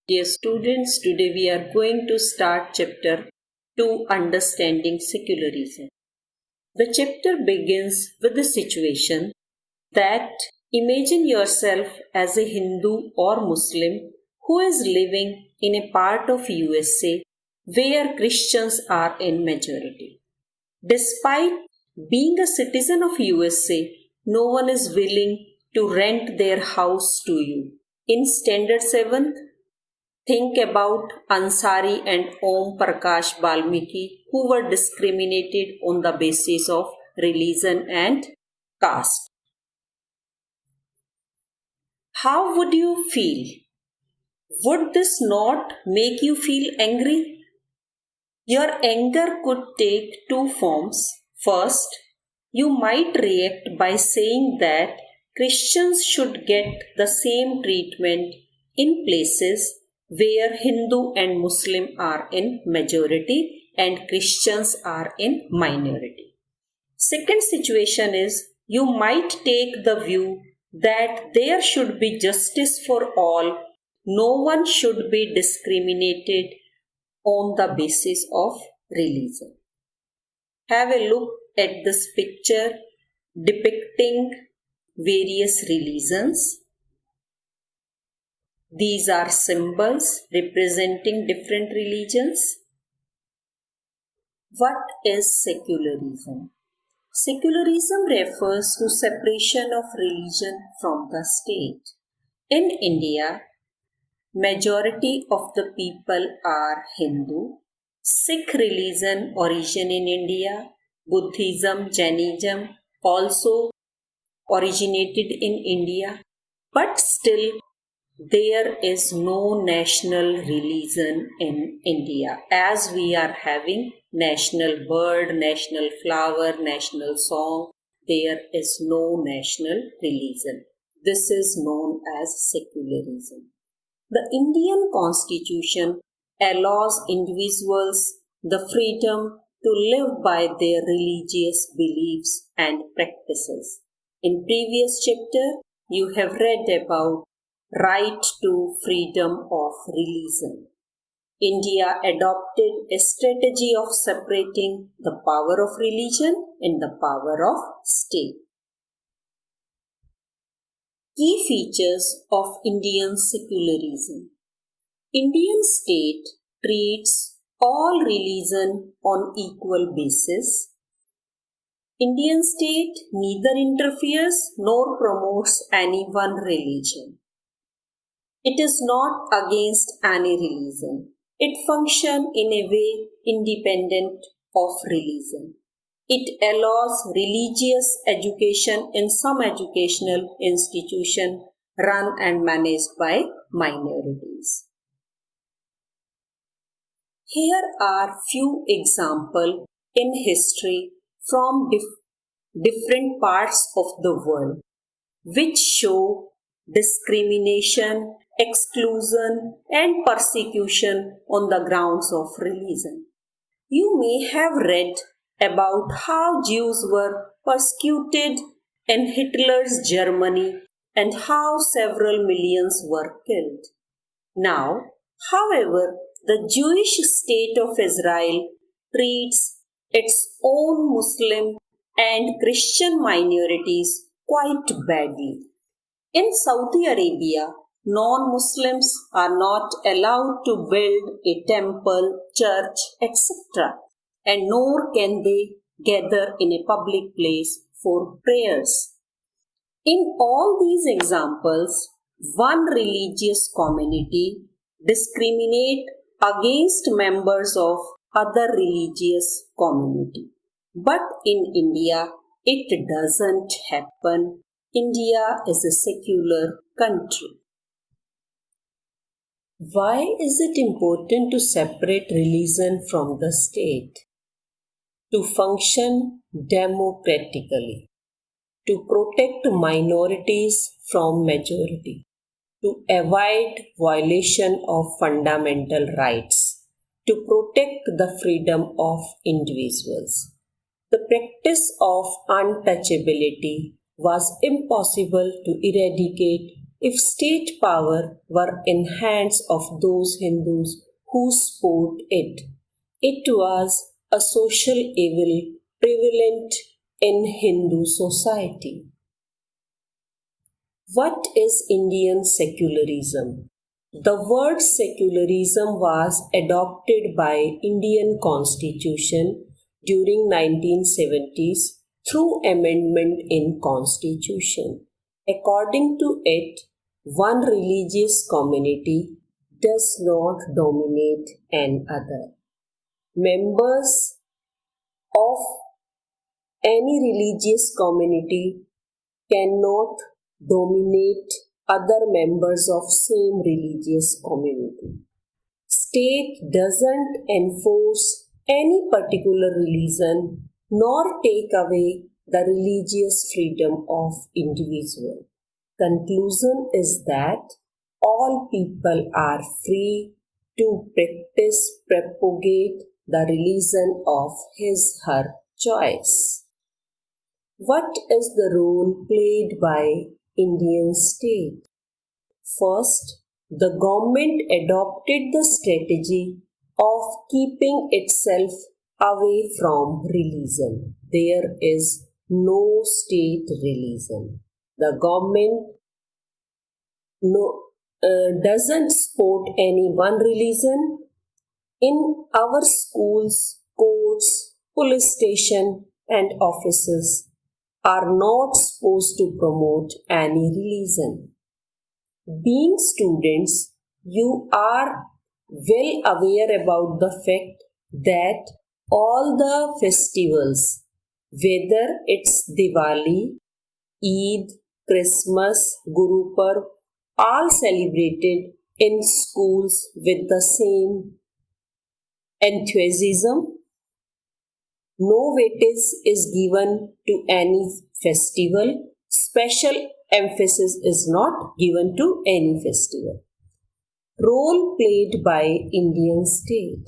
Dear students, today we are going to start chapter 2, Understanding Secularism. The chapter begins with the situation that imagine yourself as a Hindu or Muslim who is living in a part of USA where Christians are in majority. Despite being a citizen of USA, no one is willing to rent their house to you. In Standard 7th, think about Ansari and Om Prakash Balmiki, who were discriminated on the basis of religion and caste. How would you feel? Would this not make you feel angry? Your anger could take two forms. First, you might react by saying that Christians should get the same treatment in places where Hindu and Muslim are in majority and Christians are in minority. Second situation is you might take the view that there should be justice for all. No one should be discriminated on the basis of religion. Have a look at this picture depicting various religions. These are symbols representing different religions. What is secularism? Secularism refers to separation of religion from the state. In India, majority of the people are Hindu. Sikh religion origin in India, Buddhism, Jainism also originated in India, but still there is no national religion in India, as we are having national bird, national flower, national song. There is no national religion. This is known as secularism. The Indian Constitution allows individuals the freedom to live by their religious beliefs and practices. In previous chapter, you have read about right to freedom of religion. India adopted a strategy of separating the power of religion and the power of state. Key features of Indian secularism. Indian state treats all religion on equal basis. Indian state neither interferes nor promotes any one religion. It is not against any religion. It functions in a way independent of religion. It allows religious education in some educational institutions run and managed by minorities. Here are few examples in history from different parts of the world which show discrimination, exclusion, and persecution on the grounds of religion. You may have read about how Jews were persecuted in Hitler's Germany and how several millions were killed. Now, however, the Jewish state of Israel treats its own Muslim and Christian minorities quite badly. In Saudi Arabia, non-Muslims are not allowed to build a temple, church, etc. and nor can they gather in a public place for prayers. In all these examples, one religious community discriminates against members of other religious community. But in India, it doesn't happen. India is a secular country. Why is it important to separate religion from the state? To function democratically, to protect minorities from majority, to avoid violation of fundamental rights, to protect the freedom of individuals. The practice of untouchability was impossible to eradicate if state power were in hands of those Hindus who support it. It was a social evil prevalent in Hindu society. What is Indian secularism? The word secularism was adopted by Indian Constitution during 1970s through amendment in Constitution. According to it, one religious community does not dominate another. Members of any religious community cannot dominate other members of same religious community. State doesn't enforce any particular religion nor take away the religious freedom of individual. Conclusion is that all people are free to practice, propagate the religion of his/her choice. What is the role played by Indian state? First, the government adopted the strategy of keeping itself away from religion. There is no state religion. The government doesn't support any one religion. In our schools, courts, police station and offices are not supposed to promote any religion. Being students, you are well aware about the fact that all the festivals, whether it's Diwali, Eid, Christmas, Guru Parv, all celebrated in schools with the same enthusiasm. No weightage is given to any festival. Special emphasis is not given to any festival. Role played by Indian state.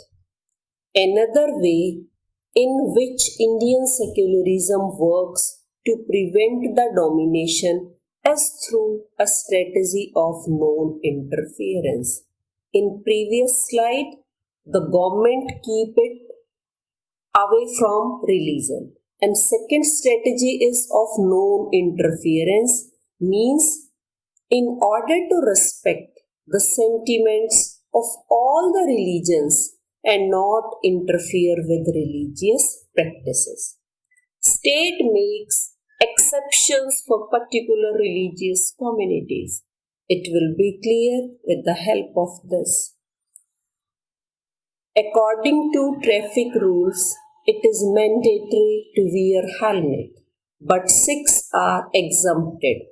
Another way in which Indian secularism works to prevent the domination is through a strategy of non-interference. In previous slide, the government keep it away from religion. And second strategy is of non-interference, means in order to respect the sentiments of all the religions and not interfere with religious practices. State makes exceptions for particular religious communities. It will be clear with the help of this. According to traffic rules, it is mandatory to wear helmet, but Sikhs are exempted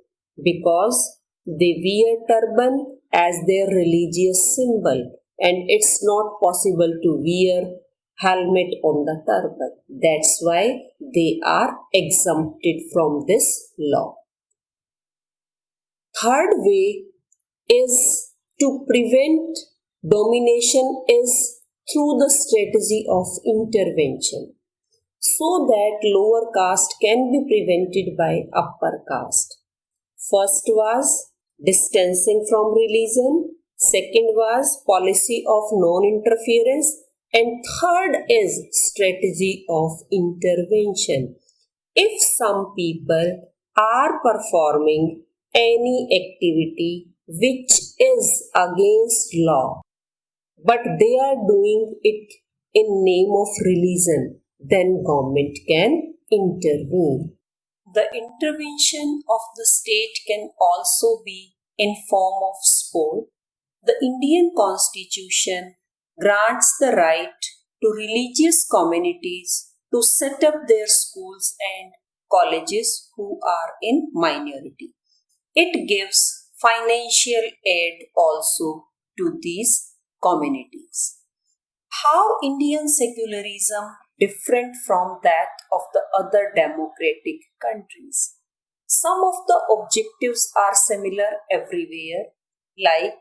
because they wear turban as their religious symbol, and it's not possible to wear helmet on the turban. That's why they are exempted from this law. Third way is to prevent domination is through the strategy of intervention, so that lower caste can be prevented by upper caste. First was distancing from religion, second was policy of non-interference, and third is strategy of intervention. If some people are performing any activity which is against law, but they are doing it in name of religion, then government can intervene. The intervention of the state can also be in form of sport. The Indian Constitution grants the right to religious communities to set up their schools and colleges who are in minority. It gives financial aid also to these communities. How Indian secularism different from that of the other democratic countries? Some of the objectives are similar everywhere, like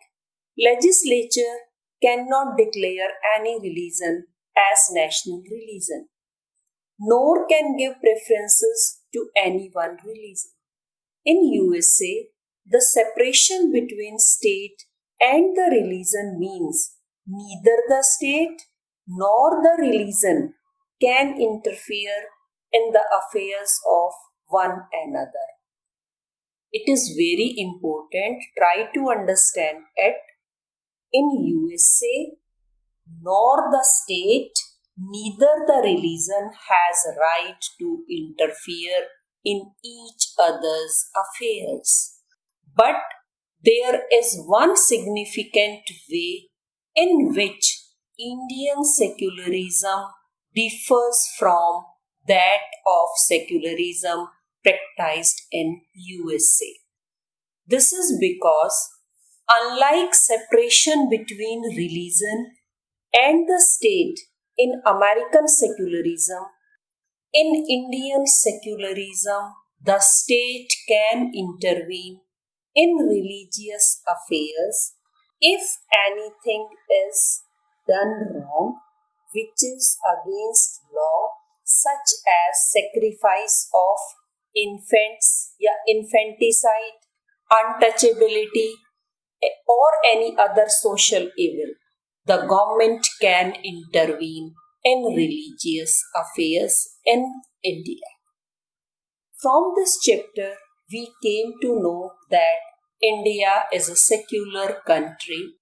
legislature cannot declare any religion as national religion, nor can give preferences to any one religion. In USA, the separation between state and the religion means neither the state nor the religion can interfere in the affairs of one another. It is very important. Try to understand it. In USA, nor the state, neither the religion has right to interfere in each other's affairs. But there is one significant way in which Indian secularism differs from that of secularism practiced in USA. This is because, unlike separation between religion and the state in American secularism, in Indian secularism, the state can intervene in religious affairs if anything is done wrong, which is against law, such as sacrifice of infants, infanticide, untouchability, or any other social evil. The government can intervene in religious affairs in India. From this chapter, we came to know that India is a secular country.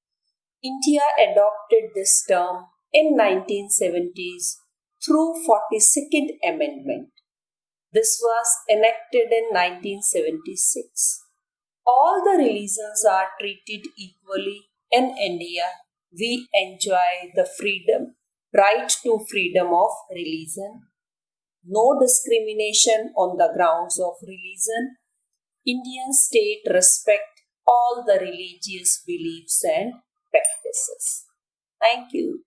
India adopted this term in 1970s through 42nd Amendment. This was enacted in 1976. All the religions are treated equally in India. We enjoy the right to freedom of religion. No discrimination on the grounds of religion. Indian state respect all the religious beliefs and practices. Thank you.